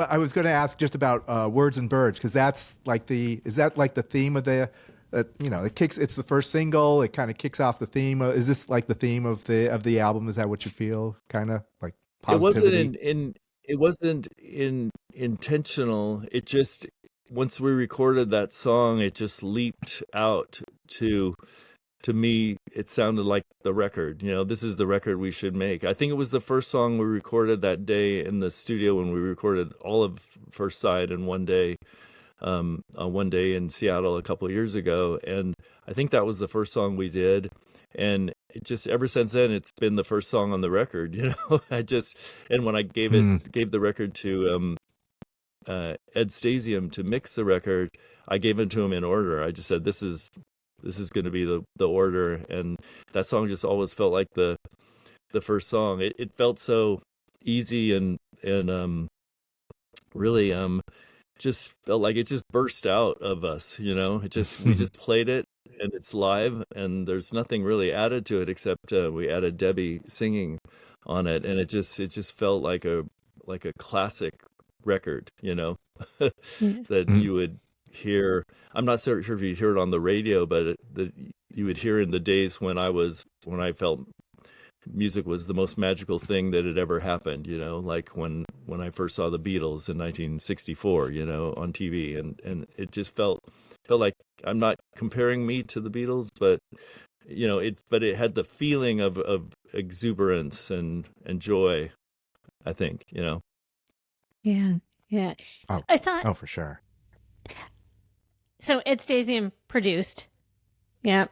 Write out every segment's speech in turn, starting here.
But I was going to ask just about Words and Birds, because is that like the theme of it's the first single, it kind of kicks off the theme. Is this like the theme of the album? Is that what you feel? Kind of like It wasn't positivity? it wasn't in intentional. It just, once we recorded that song, it just leaped out to me. It sounded like the record. This is the record we should make. I think it was the first song we recorded that day in the studio when we recorded all of First Side in one day in Seattle a couple of years ago, and I think that was the first song we did. And it just, ever since then, it's been the first song on the record. And when I gave the record to Ed Stasium to mix the record, I gave it to him in order. I just said, this is going to be the order, and that song just always felt like the first song. It felt so easy and really just felt like it just burst out of us. It just, we just played it, and it's live, and there's nothing really added to it except we added Debbi singing on it, and it just felt like a classic record, that you would hear. I'm not so sure if you'd hear it on the radio, but that you would hear in the days when I felt music was the most magical thing that had ever happened, like when I first saw the Beatles in 1964, on TV, and it just felt like, I'm not comparing me to the Beatles, but it had the feeling of exuberance and joy, I think. Yeah. Yeah. So I saw. Oh, for sure. So Ed Stasium produced. Yeah.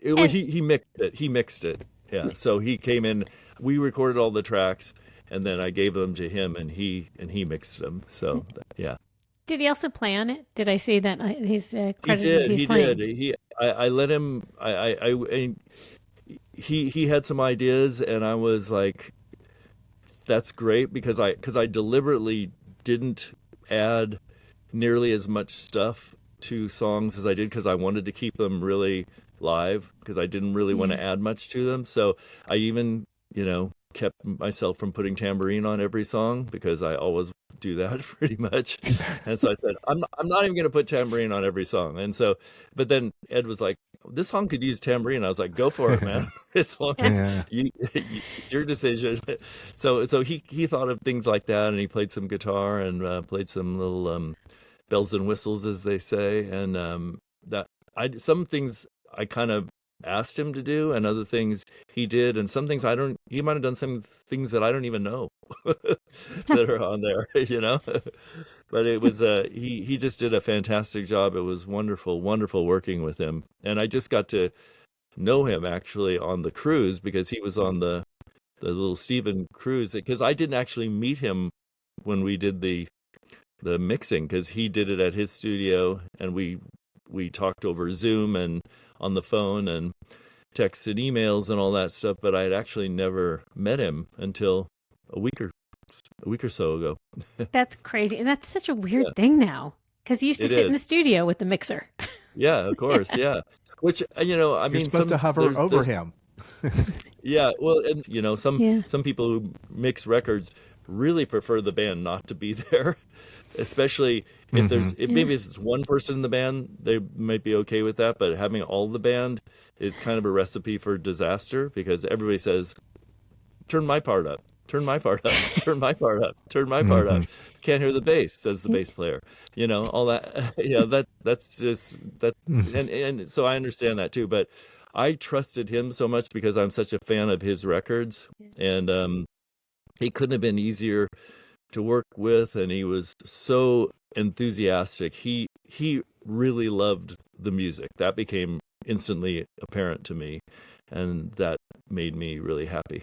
He mixed it. Yeah. So he came in, we recorded all the tracks, and then I gave them to him, and he mixed them. So yeah. Did he also play on it? Did I see that he's credited? He did. I let him. He had some ideas, and I was like, that's great, because I deliberately didn't add nearly as much stuff to songs as I did, because I wanted to keep them really live, because I didn't really want to add much to them. So I even, kept myself from putting tambourine on every song, because I always do that pretty much. And so I said, I'm not even going to put tambourine on every song. And so, but then Ed was like, this song could use tambourine. I was like, go for it, man. As long as it's your decision. So he thought of things like that, and he played some guitar and played some little bells and whistles, as they say. And some things I kind of asked him to do, and other things he did, and some things he might have done some things that I don't even know that are on there, but it was he just did a fantastic job. It was wonderful working with him, and I just got to know him actually on the cruise, because he was on the little Stephen cruise, because I didn't actually meet him when we did the mixing, because he did it at his studio, and we talked over Zoom and on the phone and texted emails and all that stuff, but I had actually never met him until a week or so ago. That's crazy. And that's such a weird thing now, because he used to sit in the studio with the mixer. Yeah, of course. Yeah. Which, You're supposed to hover over him. Yeah. Well, and some people who mix records really prefer the band not to be there, especially if maybe if it's one person in the band, they might be okay with that, but having all the band is kind of a recipe for disaster, because everybody says, turn my part up, turn my part up, turn my part up, turn my part up. Can't hear the bass, says the bass player. All that. That's just that. And so I understand that too, but I trusted him so much because I'm such a fan of his records, and he couldn't have been easier to work with, and he was so enthusiastic. He really loved the music. That became instantly apparent to me, and that made me really happy.